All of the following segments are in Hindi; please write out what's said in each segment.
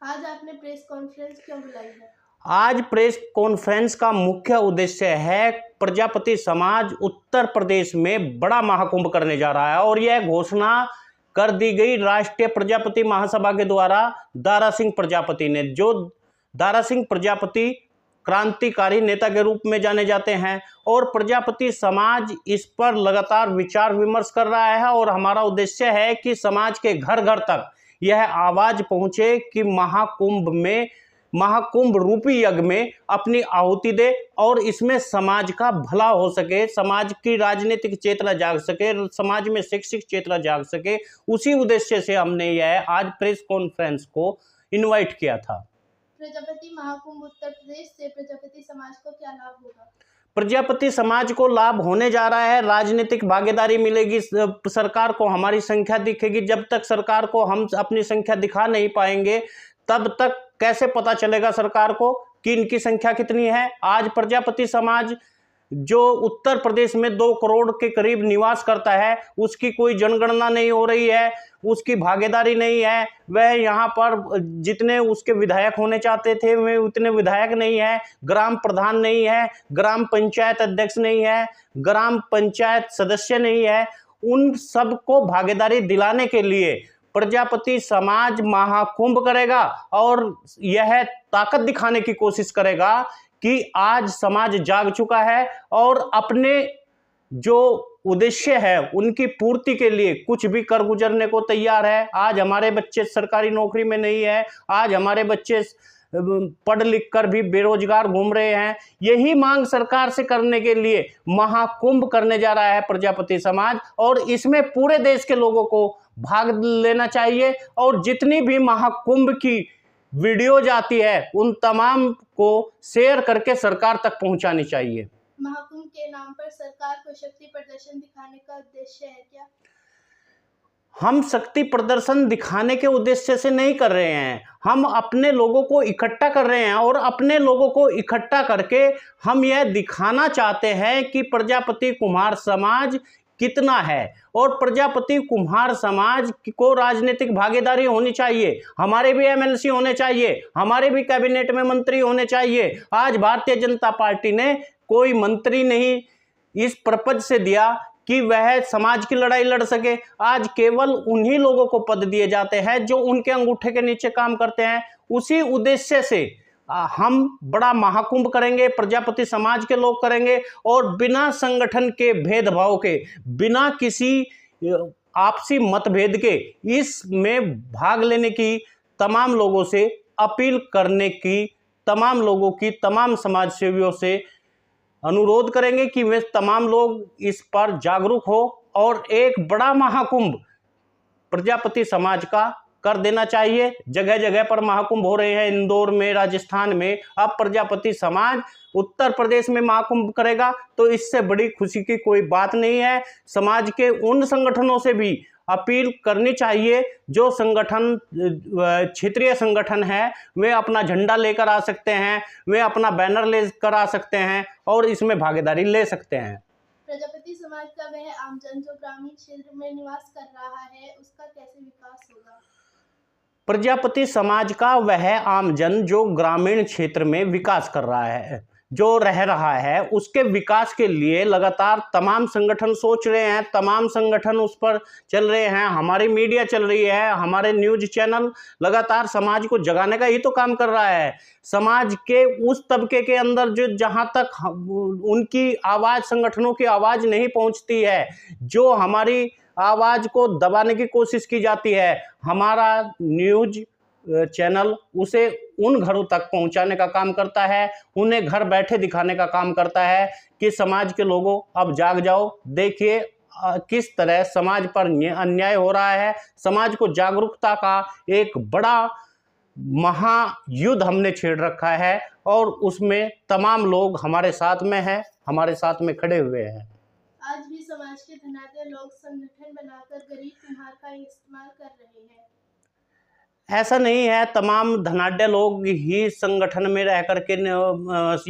आज आपने प्रेस कॉन्फ्रेंस क्यों बुलाई है? आज प्रेस कॉन्फ्रेंस का मुख्य उद्देश्य है प्रजापति समाज उत्तर प्रदेश में बड़ा महाकुंभ करने जा रहा है और यह घोषणा कर दी गई राष्ट्रीय प्रजापति महासभा के द्वारा। दारा सिंह प्रजापति ने, जो दारा सिंह प्रजापति क्रांतिकारी नेता के रूप में जाने जाते हैं, और प्रजापति समाज इस पर लगातार विचार विमर्श कर रहा है। और हमारा उद्देश्य है कि समाज के घर घर तक यह आवाज पहुंचे कि महाकुंभ रूपी यज्ञ में अपनी आहुति दे और इसमें समाज का भला हो सके, समाज की राजनीतिक चेतना जाग सके, समाज में शैक्षिक चेतना जाग सके। उसी उद्देश्य से हमने यह आज प्रेस कॉन्फ्रेंस को इनवाइट किया था। प्रजापति महाकुंभ उत्तर प्रदेश से प्रजापति समाज को क्या लाभ होगा? प्रजापति समाज को लाभ होने जा रहा है, राजनीतिक भागीदारी मिलेगी, सरकार को हमारी संख्या दिखेगी। जब तक सरकार को हम अपनी संख्या दिखा नहीं पाएंगे तब तक कैसे पता चलेगा सरकार को कि इनकी संख्या कितनी है। आज प्रजापति समाज जो उत्तर प्रदेश में 2 करोड़ के करीब निवास करता है, उसकी कोई जनगणना नहीं हो रही है, उसकी भागीदारी नहीं है। वह यहाँ पर जितने उसके विधायक होने चाहते थे वे उतने विधायक नहीं है, ग्राम प्रधान नहीं है, ग्राम पंचायत अध्यक्ष नहीं है, ग्राम पंचायत सदस्य नहीं है। उन सबको भागीदारी दिलाने के लिए प्रजापति समाज महाकुंभ करेगा और यह ताकत दिखाने की कोशिश करेगा कि आज समाज जाग चुका है और अपने जो उद्देश्य है उनकी पूर्ति के लिए कुछ भी कर गुजरने को तैयार है। आज हमारे बच्चे सरकारी नौकरी में नहीं है, आज हमारे बच्चे पढ़ लिख कर भी बेरोजगार घूम रहे हैं। यही मांग सरकार से करने के लिए महाकुंभ करने जा रहा है प्रजापति समाज, और इसमें पूरे देश के लोगों को भाग लेना चाहिए। और जितनी भी महाकुंभ की वीडियो जाती है उन तमाम को शेयर करके सरकार तक पहुंचानी चाहिए। महाकुंभ के नाम पर सरकार को शक्ति प्रदर्शन दिखाने का उद्देश्य है क्या? हम शक्ति प्रदर्शन दिखाने के उद्देश्य से नहीं कर रहे हैं, हम अपने लोगों को इकट्ठा कर रहे हैं और अपने लोगों को इकट्ठा करके हम यह दिखाना चाहते हैं कि प्रजापति कुम्हार समाज कितना है। और प्रजापति कुम्हार समाज को राजनीतिक भागीदारी होनी चाहिए, हमारे भी एमएलसी होने चाहिए, हमारे भी कैबिनेट में मंत्री होने चाहिए। आज भारतीय जनता पार्टी ने कोई मंत्री नहीं इस पर्पज से दिया कि वह समाज की लड़ाई लड़ सके। आज केवल उन्हीं लोगों को पद दिए जाते हैं जो उनके अंगूठे के नीचे काम करते हैं। उसी उद्देश्य से हम बड़ा महाकुंभ करेंगे, प्रजापति समाज के लोग करेंगे, और बिना संगठन के भेदभाव के, बिना किसी आपसी मतभेद के इसमें भाग लेने की तमाम लोगों से अपील करने की, तमाम लोगों की, तमाम समाज सेवियों से अनुरोध करेंगे कि वे तमाम लोग इस पर जागरूक हो और एक बड़ा महाकुंभ प्रजापति समाज का कर देना चाहिए। जगह जगह पर महाकुंभ हो रहे हैं, इंदौर में, राजस्थान में। अब प्रजापति समाज उत्तर प्रदेश में महाकुंभ करेगा तो इससे बड़ी खुशी की कोई बात नहीं है। समाज के उन संगठनों से भी अपील करनी चाहिए जो संगठन क्षेत्रीय संगठन है, वे अपना झंडा लेकर आ सकते हैं, वे अपना बैनर लेकर आ सकते हैं और इसमें भागीदारी ले सकते हैं। प्रजापति समाज का वह आमजन जो ग्रामीण क्षेत्र में निवास कर रहा है, उसका कैसे विकास होगा? प्रजापति समाज का वह आमजन जो ग्रामीण क्षेत्र में विकास कर रहा है, जो रह रहा है, उसके विकास के लिए लगातार तमाम संगठन सोच रहे हैं, तमाम संगठन उस पर चल रहे हैं, हमारी मीडिया चल रही है, हमारे न्यूज चैनल लगातार समाज को जगाने का ही तो काम कर रहा है। समाज के उस तबके के अंदर जो जहां तक उनकी आवाज़, संगठनों की आवाज़ नहीं पहुंचती है, जो हमारी आवाज़ को दबाने की कोशिश की जाती है, हमारा न्यूज चैनल उसे उन घरों तक पहुंचाने का काम करता है, उन्हें घर बैठे दिखाने का काम करता है कि समाज के लोगों अब जाग जाओ, देखिए किस तरह समाज पर अन्याय हो रहा है। समाज को जागरूकता का एक बड़ा महायुद्ध हमने छेड़ रखा है और उसमें तमाम लोग हमारे साथ में हैं, हमारे साथ में खड़े हुए हैं। आज भी समाज के धनाढ्य लोग संगठन बनाकर गरीब कुम्हार का इस्तेमाल कर रहे हैं। ऐसा नहीं है, तमाम धनाढ्य लोग ही संगठन में रह करके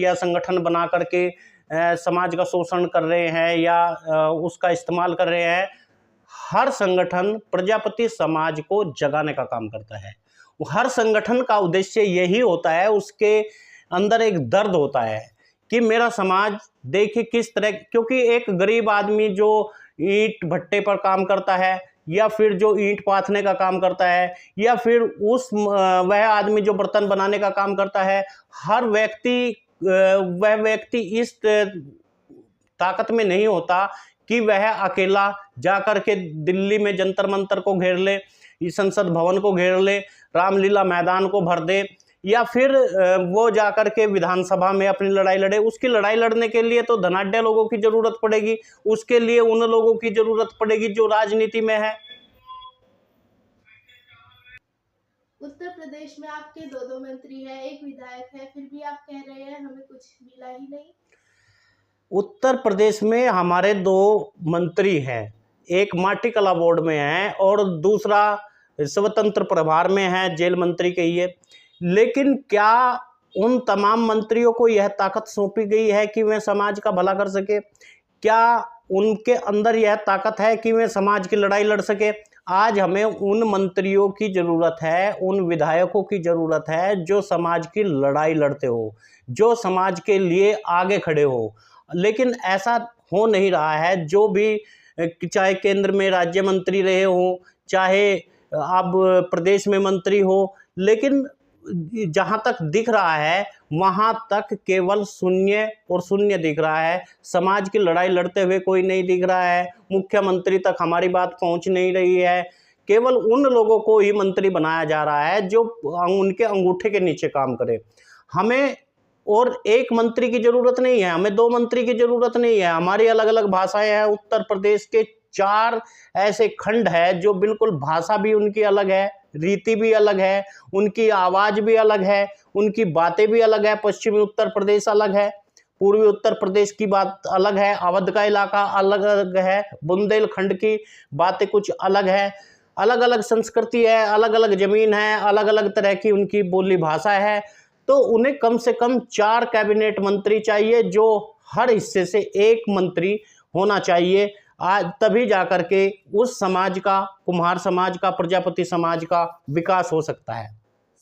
या संगठन बना करके समाज का शोषण कर रहे हैं या उसका इस्तेमाल कर रहे हैं। हर संगठन प्रजापति समाज को जगाने का काम करता है हर संगठन का उद्देश्य यही होता है, उसके अंदर एक दर्द होता है कि मेरा समाज देखिए किस तरह, क्योंकि एक गरीब आदमी जो ईंट भट्टे पर काम करता है, या फिर जो ईंट पाथने का काम करता है, या फिर वह आदमी जो बर्तन बनाने का काम करता है, हर व्यक्ति वह व्यक्ति इस ताकत में नहीं होता कि वह अकेला जाकर के दिल्ली में जंतर मंतर को घेर ले, संसद भवन को घेर ले, रामलीला मैदान को भर दे, या फिर वो जाकर के विधानसभा में अपनी लड़ाई लड़े। उसकी लड़ाई लड़ने के लिए तो धनाढ्य लोगों की जरूरत पड़ेगी, उसके लिए उन लोगों की जरूरत पड़ेगी जो राजनीति में है। उत्तर प्रदेश में आपके दो मंत्री हैं, एक विधायक है, फिर भी आप कह रहे हैं हमें कुछ मिला ही नहीं। उत्तर प्रदेश में हमारे 2 मंत्री हैं, एक माटी कला बोर्ड में है और दूसरा स्वतंत्र प्रभार में है, जेल मंत्री कहिए। लेकिन क्या उन तमाम मंत्रियों को यह ताकत सौंपी गई है कि वे समाज का भला कर सके? क्या उनके अंदर यह ताकत है कि वे समाज की लड़ाई लड़ सके? आज हमें उन मंत्रियों की ज़रूरत है, उन विधायकों की ज़रूरत है जो समाज की लड़ाई लड़ते हो, जो समाज के लिए आगे खड़े हो। लेकिन ऐसा हो नहीं रहा है। जो भी, चाहे केंद्र में राज्य मंत्री रहे हो, चाहे अब प्रदेश में मंत्री हो, लेकिन जहाँ तक दिख रहा है वहाँ तक केवल शून्य और शून्य दिख रहा है। समाज की लड़ाई लड़ते हुए कोई नहीं दिख रहा है, मुख्यमंत्री तक हमारी बात पहुँच नहीं रही है। केवल उन लोगों को ही मंत्री बनाया जा रहा है जो उनके अंगूठे के नीचे काम करे। हमें और एक मंत्री की ज़रूरत नहीं है, हमें 2 मंत्री की ज़रूरत नहीं है। हमारी अलग अलग भाषाएं हैं। उत्तर प्रदेश के 4 ऐसे खंड है जो बिल्कुल भाषा भी उनकी अलग है, रीति भी अलग है, उनकी आवाज़ भी अलग है, उनकी बातें भी अलग है। पश्चिमी उत्तर प्रदेश अलग है, पूर्वी उत्तर प्रदेश की बात अलग है, अवध का इलाका अलग अलग है, बुंदेलखंड की बातें कुछ अलग है। अलग अलग संस्कृति है, अलग अलग ज़मीन है, अलग अलग तरह की उनकी बोली भाषा है। तो उन्हें कम से कम 4 कैबिनेट मंत्री चाहिए, जो हर हिस्से से एक मंत्री होना चाहिए। आज तभी जाकर के उस समाज का, कुम्हार समाज का, प्रजापति समाज का विकास हो सकता है।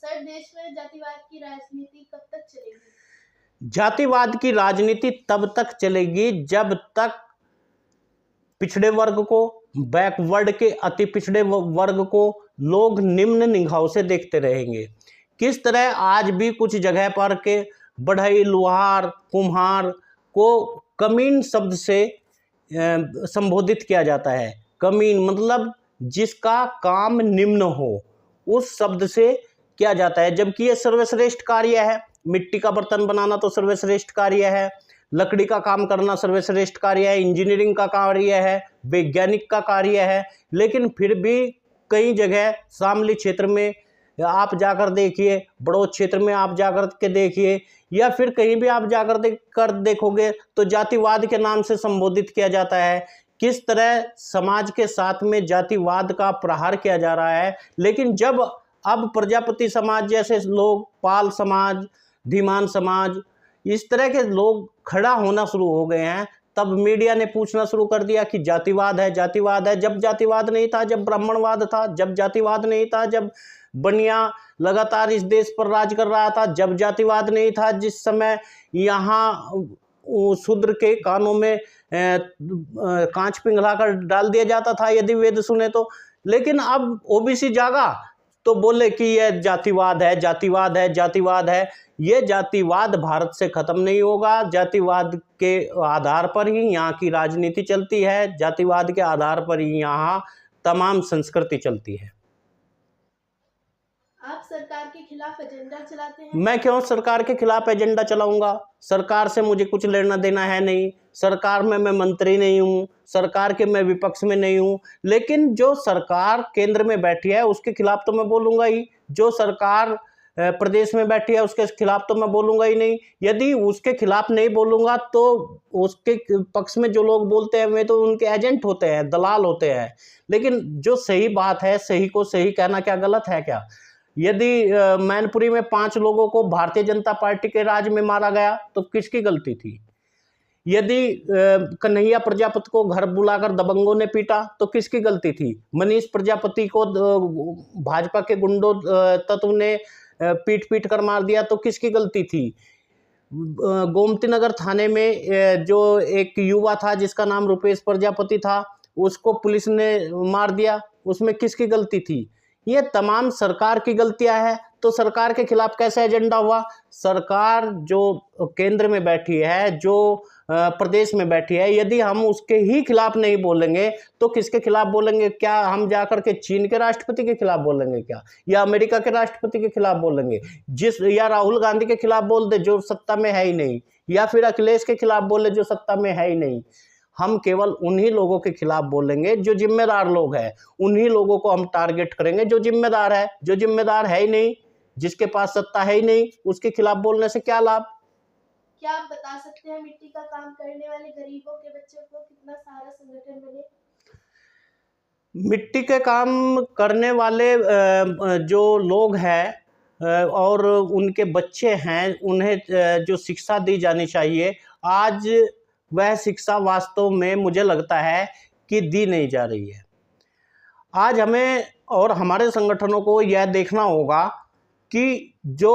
सर, देश में जातिवाद की राजनीति कब तक चलेगी? जातिवाद की राजनीति तब तक चलेगी जब तक पिछड़े वर्ग को, बैकवर्ड के अति पिछड़े वर्ग को लोग निम्न निगाहों से देखते रहेंगे। किस तरह आज भी कुछ जगह पर के बढ़ई, लुहार, कुम्हार को कमीन शब्द से संबोधित किया जाता है। कमीन मतलब जिसका काम निम्न हो, उस शब्द से किया जाता है, जबकि ये सर्वश्रेष्ठ कार्य है। मिट्टी का बर्तन बनाना तो सर्वश्रेष्ठ कार्य है, लकड़ी का काम करना सर्वश्रेष्ठ कार्य है, इंजीनियरिंग का कार्य है, वैज्ञानिक का कार्य है। लेकिन फिर भी कई जगह शामली क्षेत्र में आप जाकर देखिए, बड़ौद क्षेत्र में आप जाकर के देखिए, या फिर कहीं भी आप जाकर देखोगे तो जातिवाद के नाम से संबोधित किया जाता है। किस तरह समाज के साथ में जातिवाद का प्रहार किया जा रहा है। लेकिन जब अब प्रजापति समाज जैसे लोग, पाल समाज, धीमान समाज, इस तरह के लोग खड़ा होना शुरू हो गए हैं, तब मीडिया ने पूछना शुरू कर दिया कि जातिवाद है, जातिवाद है। जब जातिवाद नहीं था, जब ब्राह्मणवाद था, जब जातिवाद नहीं था, जब बनिया लगातार इस देश पर राज कर रहा था, जब जातिवाद नहीं था, जिस समय यहाँ शूद्र के कानों में कांच पिघला कर डाल दिया जाता था यदि वेद सुने तो। लेकिन अब ओबीसी जागा तो बोले कि यह जातिवाद है, जातिवाद है, जातिवाद है। ये जातिवाद भारत से खत्म नहीं होगा। जातिवाद के आधार पर ही यहाँ की राजनीति चलती है, जातिवाद के आधार पर ही यहाँ तमाम संस्कृति चलती है। आप सरकार के खिलाफ एजेंडा चलाते हैं? मैं क्यों सरकार के खिलाफ एजेंडा चलाऊंगा? सरकार से मुझे कुछ लेना देना है नहीं। सरकार में मैं मंत्री नहीं हूँ, सरकार के मैं विपक्ष में नहीं हूँ। लेकिन जो सरकार केंद्र में बैठी है उसके खिलाफ तो मैं बोलूँगा ही, जो सरकार प्रदेश में बैठी है उसके खिलाफ तो मैं बोलूँगा ही नहीं। यदि उसके खिलाफ नहीं बोलूँगा तो उसके पक्ष में जो लोग बोलते हैं वे तो उनके एजेंट होते हैं, दलाल होते हैं। लेकिन जो सही बात है, सही को सही कहना क्या गलत है क्या? यदि मैनपुरी में 5 लोगों को भारतीय जनता पार्टी के राज में मारा गया तो किसकी गलती थी? यदि कन्हैया प्रजापति को घर बुलाकर दबंगों ने पीटा तो किसकी गलती थी? मनीष प्रजापति को भाजपा के गुंडों तत्व ने पीट पीट कर मार दिया तो किसकी गलती थी? गोमती नगर थाने में जो एक युवा था जिसका नाम रुपेश प्रजापति था, उसको पुलिस ने मार दिया, उसमें किसकी गलती थी? ये तमाम सरकार की गलतियां हैं। तो सरकार के खिलाफ कैसे एजेंडा हुआ? सरकार जो केंद्र में बैठी है, जो प्रदेश में बैठी है, यदि हम उसके ही खिलाफ नहीं बोलेंगे तो किसके खिलाफ बोलेंगे? क्या हम जाकर के चीन के राष्ट्रपति के खिलाफ बोलेंगे क्या, या अमेरिका के राष्ट्रपति के खिलाफ बोलेंगे? या राहुल गांधी के खिलाफ बोल दे जो सत्ता में है ही नहीं, या फिर अखिलेश के खिलाफ बोले जो सत्ता में है ही नहीं। हम केवल उन्हीं लोगों के खिलाफ बोलेंगे जो जिम्मेदार लोग हैं, उन्हीं लोगों को हम टारगेट करेंगे जो जिम्मेदार है। जो जिम्मेदार है ही नहीं, जिसके पास सत्ता है ही नहीं, उसके खिलाफ बोलने से क्या लाभ? क्या आप बता सकते हैं मिट्टी का काम करने वाले गरीबों के बच्चों को कितना सहारा संगठन बने? मिट्टी के काम करने वाले जो लोग हैं और उनके बच्चे हैं, उन्हें जो शिक्षा दी जानी चाहिए, आज वह शिक्षा वास्तव में मुझे लगता है कि दी नहीं जा रही है। आज हमें और हमारे संगठनों को यह देखना होगा कि जो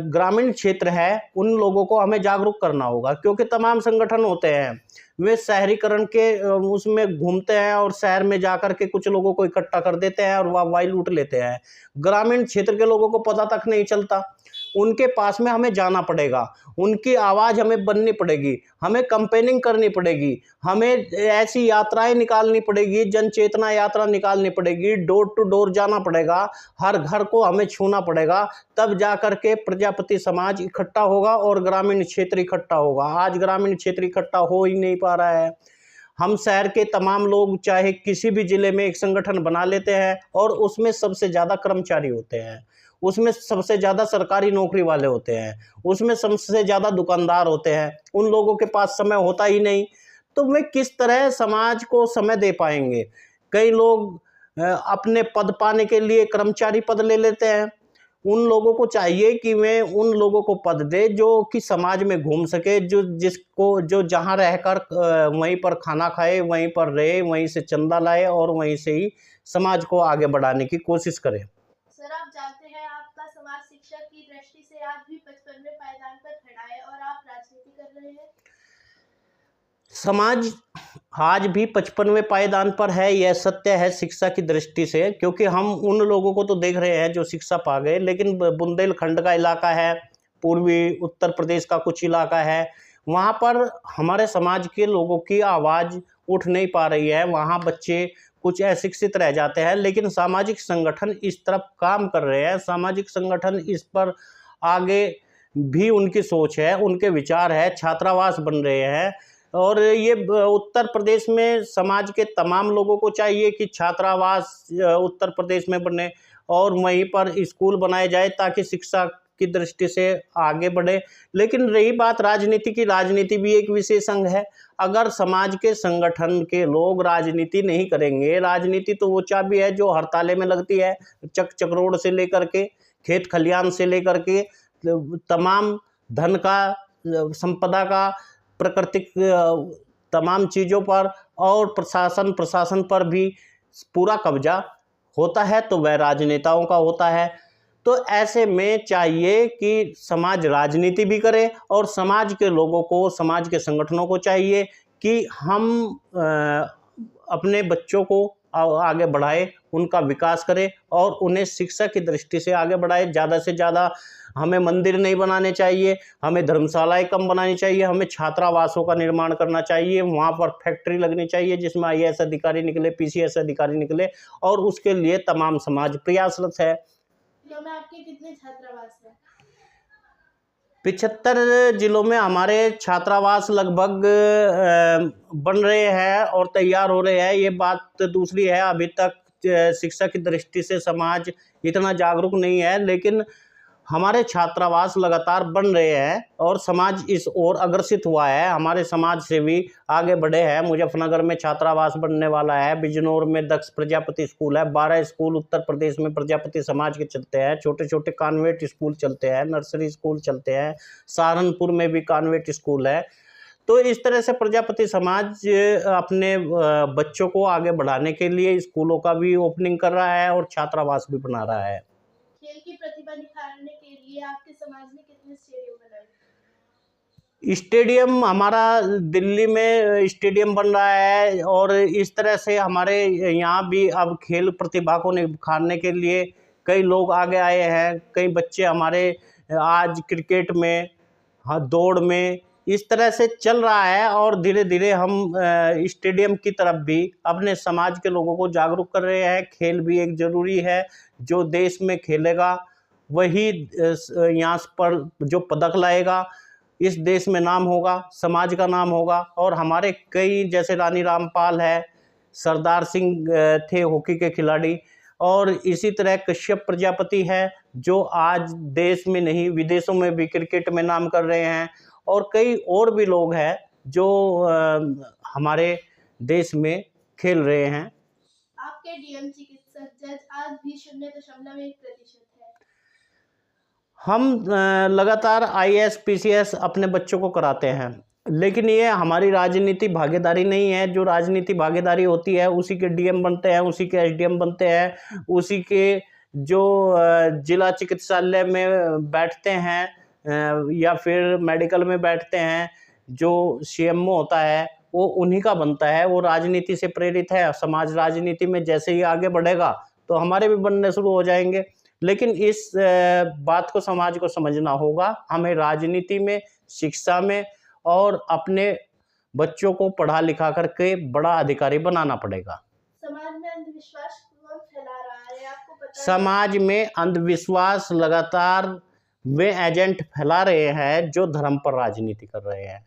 ग्रामीण क्षेत्र है उन लोगों को हमें जागरूक करना होगा, क्योंकि तमाम संगठन होते हैं वे शहरीकरण के उसमें घूमते हैं और शहर में जाकर के कुछ लोगों को इकट्ठा कर देते हैं और वाहवाही लूट लेते हैं। ग्रामीण क्षेत्र के लोगों को पता तक नहीं चलता। उनके पास में हमें जाना पड़ेगा, उनकी आवाज़ हमें बननी पड़ेगी, हमें कैंपेनिंग करनी पड़ेगी, हमें ऐसी यात्राएं निकालनी पड़ेगी, जन चेतना यात्रा निकालनी पड़ेगी, डोर टू डोर जाना पड़ेगा, हर घर को हमें छूना पड़ेगा, तब जा कर के प्रजापति समाज इकट्ठा होगा और ग्रामीण क्षेत्र इकट्ठा होगा। आज ग्रामीण क्षेत्र इकट्ठा हो ही नहीं पा रहा है। हम शहर के तमाम लोग चाहे किसी भी जिले में एक संगठन बना लेते हैं और उसमें सबसे ज़्यादा कर्मचारी होते हैं, उसमें सबसे ज़्यादा सरकारी नौकरी वाले होते हैं, उसमें सबसे ज़्यादा दुकानदार होते हैं, उन लोगों के पास समय होता ही नहीं, तो वे किस तरह समाज को समय दे पाएंगे? कई लोग अपने पद पाने के लिए कर्मचारी पद ले लेते हैं। उन लोगों को चाहिए कि वे उन लोगों को पद दे जो कि समाज में घूम सके, जो जहाँ रहकर वहीं पर खाना खाए, वहीं पर रहे, वहीं से चंदा लाए और वहीं से ही समाज को आगे बढ़ाने की कोशिश करे। सर, आप जानते हैं आपका समाज शिक्षा की दृष्टि से आज भी 55वें पायदान पर खड़ा है और आप राजनीति कर रहे हैं। समाज आज भी 55वें पायदान पर है, यह सत्य है शिक्षा की दृष्टि से, क्योंकि हम उन लोगों को तो देख रहे हैं जो शिक्षा पा गए, लेकिन बुंदेलखंड का इलाका है, पूर्वी उत्तर प्रदेश का कुछ इलाका है, वहाँ पर हमारे समाज के लोगों की आवाज़ उठ नहीं पा रही है। वहाँ बच्चे कुछ अशिक्षित रह जाते हैं, लेकिन सामाजिक संगठन इस तरफ काम कर रहे हैं। सामाजिक संगठन इस पर आगे भी उनकी सोच है, उनके विचार है, छात्रावास बन रहे हैं। और ये उत्तर प्रदेश में समाज के तमाम लोगों को चाहिए कि छात्रावास उत्तर प्रदेश में बने और वहीं पर स्कूल बनाए जाए ताकि शिक्षा की दृष्टि से आगे बढ़े। लेकिन रही बात राजनीति की, राजनीति भी एक विशेष अंग है। अगर समाज के संगठन के लोग राजनीति नहीं करेंगे, राजनीति तो वो चाबी है जो हर ताले में लगती है, चक चक्रोड़ से लेकर के खेत खलियान से लेकर के तमाम धन का, संपदा का, प्राकृतिक तमाम चीज़ों पर और प्रशासन पर भी पूरा कब्जा होता है, तो वह राजनेताओं का होता है। तो ऐसे में चाहिए कि समाज राजनीति भी करे और समाज के लोगों को, समाज के संगठनों को चाहिए कि हम अपने बच्चों को आगे बढ़ाए, उनका विकास करें और उन्हें शिक्षा की दृष्टि से आगे बढ़ाए। ज़्यादा से ज़्यादा हमें मंदिर नहीं बनाने चाहिए, हमें धर्मशालाएं कम बनानी चाहिए, हमें छात्रावासों का निर्माण करना चाहिए, वहाँ पर फैक्ट्री लगनी चाहिए जिसमें IAS अधिकारी निकले, PCS अधिकारी निकले, और उसके लिए तमाम समाज प्रयासरत है। जिलों में आपके कितने छात्रावास हैं? 75 जिलों में हमारे छात्रावास लगभग बन रहे हैं और तैयार हो रहे हैं। ये बात दूसरी है, अभी तक शिक्षा की दृष्टि से समाज इतना जागरूक नहीं है, लेकिन हमारे छात्रावास लगातार बन रहे हैं और समाज इस ओर अग्रसित हुआ है। हमारे समाज से भी आगे बढ़े हैं। मुजफ्फरनगर में छात्रावास बनने वाला है, बिजनौर में दक्ष प्रजापति स्कूल है, 12 स्कूल उत्तर प्रदेश में प्रजापति समाज के चलते हैं, छोटे छोटे कॉन्वेंट स्कूल चलते हैं, नर्सरी स्कूल चलते हैं, सहारनपुर में भी कॉन्वेंट स्कूल है। तो इस तरह से प्रजापति समाज अपने बच्चों को आगे बढ़ाने के लिए स्कूलों का भी ओपनिंग कर रहा है और छात्रावास भी बना रहा है। खेल की प्रतिभा निखारने के लिए आपके समाज ने कितने स्टेडियम बनाए? स्टेडियम हमारा दिल्ली में स्टेडियम बन रहा है और इस तरह से हमारे यहाँ भी अब खेल प्रतिभा को निखारने के लिए कई लोग आगे आए हैं। कई बच्चे हमारे आज क्रिकेट में, हाँ, दौड़ में, इस तरह से चल रहा है और धीरे धीरे हम स्टेडियम की तरफ भी अपने समाज के लोगों को जागरूक कर रहे हैं। खेल भी एक ज़रूरी है। जो देश में खेलेगा वही यहाँ पर जो पदक लाएगा, इस देश में नाम होगा, समाज का नाम होगा। और हमारे कई, जैसे रानी रामपाल है, सरदार सिंह थे हॉकी के खिलाड़ी, और इसी तरह कश्यप प्रजापति है जो आज देश में नहीं विदेशों में भी क्रिकेट में नाम कर रहे हैं, और कई और भी लोग हैं जो हमारे देश में खेल रहे हैं। आपके डीएम चिकित्सक जज आज भी 0.1% है। हम लगातार IAS PCS अपने बच्चों को कराते हैं, लेकिन ये हमारी राजनीति भागीदारी नहीं है। जो राजनीति भागीदारी होती है उसी के DM बनते हैं, उसी के SDM बनते हैं, उसी के जो जिला चिकित्सालय में बैठते हैं या फिर मेडिकल में बैठते हैं, जो CMO होता है वो उन्हीं का बनता है। वो राजनीति से प्रेरित है। समाज राजनीति में जैसे ही आगे बढ़ेगा तो हमारे भी बनने शुरू हो जाएंगे। लेकिन इस बात को समाज को समझना होगा। हमें राजनीति में, शिक्षा में और अपने बच्चों को पढ़ा लिखा करके बड़ा अधिकारी बनाना पड़ेगा। समाज में अंधविश्वास कौन फैला रहा है, आपको पता है? समाज में अंधविश्वास लगातार वे एजेंट फैला रहे हैं जो धर्म पर राजनीति कर रहे हैं।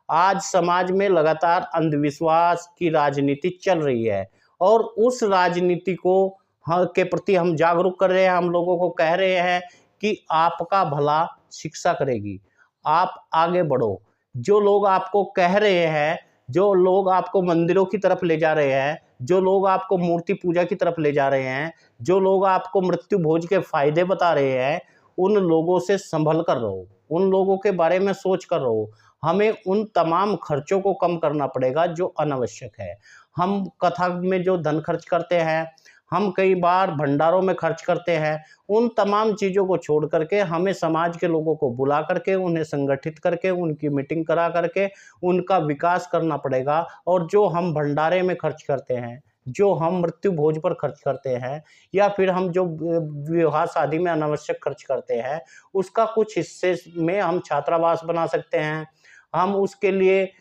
आज समाज में लगातार अंधविश्वास की राजनीति चल रही है और उस राजनीति को के प्रति हम जागरूक कर रहे हैं। हम लोगों को कह रहे हैं कि आपका भला शिक्षा करेगी, आप आगे बढ़ो। जो लोग आपको कह रहे हैं, जो लोग आपको मंदिरों की तरफ ले जा रहे हैं, जो लोग आपको मूर्ति पूजा की तरफ ले जा रहे हैं, जो लोग आपको मृत्यु भोज के फायदे बता रहे हैं, उन लोगों से संभल कर रहो, उन लोगों के बारे में सोच कर रहो। हमें उन तमाम खर्चों को कम करना पड़ेगा जो अनावश्यक है। हम कथा में जो धन खर्च करते हैं, हम कई बार भंडारों में खर्च करते हैं, उन तमाम चीज़ों को छोड़ करके हमें समाज के लोगों को बुला करके, उन्हें संगठित करके, उनकी मीटिंग करा करके उनका विकास करना पड़ेगा। और जो हम भंडारे में खर्च करते हैं, जो हम मृत्यु भोज पर खर्च करते हैं, या फिर हम जो विवाह शादी में अनावश्यक खर्च करते हैं, उसका कुछ हिस्से में हम छात्रावास बना सकते हैं। हम उसके लिए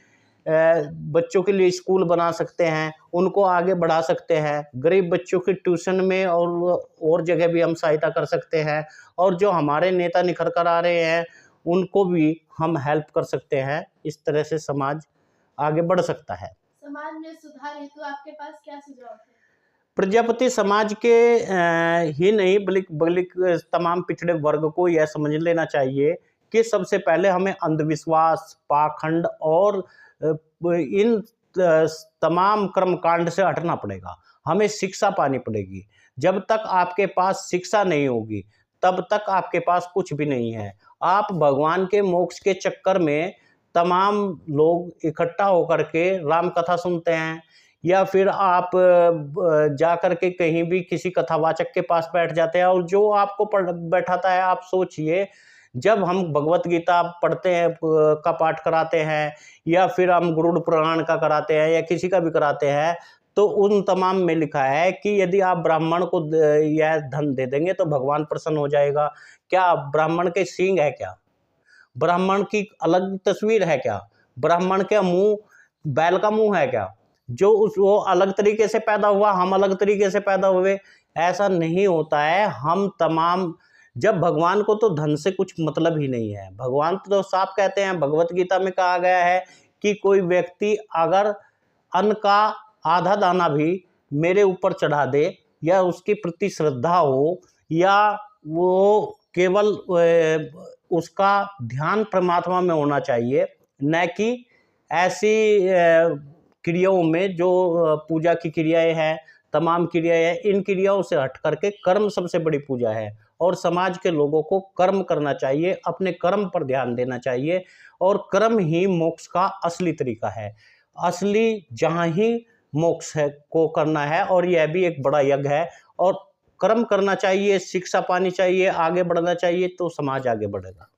बच्चों के लिए स्कूल बना सकते हैं, उनको आगे बढ़ा सकते हैं। गरीब बच्चों की ट्यूशन में और जगह भी हम सहायता कर सकते हैं। और जो हमारे नेता निखर कर आ रहे हैं उनको भी हम हेल्प कर सकते हैं। इस तरह से समाज आगे बढ़ सकता है। समाज में सुधार हेतु आपके पास क्या सुझाव है? प्रजापति समाज के ही नहीं बल्कि तमाम पिछड़े वर्ग को यह समझ लेना चाहिए कि सबसे पहले हमें अंधविश्वास, पाखंड और इन तमाम कर्मकांड से हटना पड़ेगा। हमें शिक्षा पानी पड़ेगी। जब तक आपके पास शिक्षा नहीं होगी तब तक आपके पास कुछ भी नहीं है। आप भगवान के मोक्ष के चक्कर में तमाम लोग इकट्ठा होकर के राम कथा सुनते हैं, या फिर आप जा कर के कहीं भी किसी कथावाचक के पास बैठ जाते हैं और जो आपको बैठाता है। आप सोचिए, जब हम भगवत गीता पढ़ते हैं, का पाठ कराते हैं, या फिर हम गरुड़ पुराण का कराते हैं या किसी का भी कराते हैं, तो उन तमाम में लिखा है कि यदि आप ब्राह्मण को यह धन दे देंगे तो भगवान प्रसन्न हो जाएगा। क्या ब्राह्मण के सींग है क्या? ब्राह्मण की अलग तस्वीर है क्या? ब्राह्मण का मुंह बैल का मुंह है क्या? वो अलग तरीके से पैदा हुआ, हम अलग तरीके से पैदा हुए? ऐसा नहीं होता है। हम तमाम, जब भगवान को तो धन से कुछ मतलब ही नहीं है। भगवान तो साफ कहते हैं, भगवत गीता में कहा गया है कि कोई व्यक्ति अगर अन्न का आधा दाना भी मेरे ऊपर चढ़ा दे, या उसके प्रति श्रद्धा हो, या वो केवल उसका ध्यान परमात्मा में होना चाहिए, न कि ऐसी क्रियाओं में जो पूजा की क्रियाएं हैं, तमाम क्रियाएं हैं, इन क्रियाओं से हट करके कर्म सबसे बड़ी पूजा है। और समाज के लोगों को कर्म करना चाहिए, अपने कर्म पर ध्यान देना चाहिए और कर्म ही मोक्ष का असली तरीका है। असली जहाँ ही मोक्ष है को करना है और यह भी एक बड़ा यज्ञ है और कर्म करना चाहिए, शिक्षा पानी चाहिए, आगे बढ़ना चाहिए, तो समाज आगे बढ़ेगा।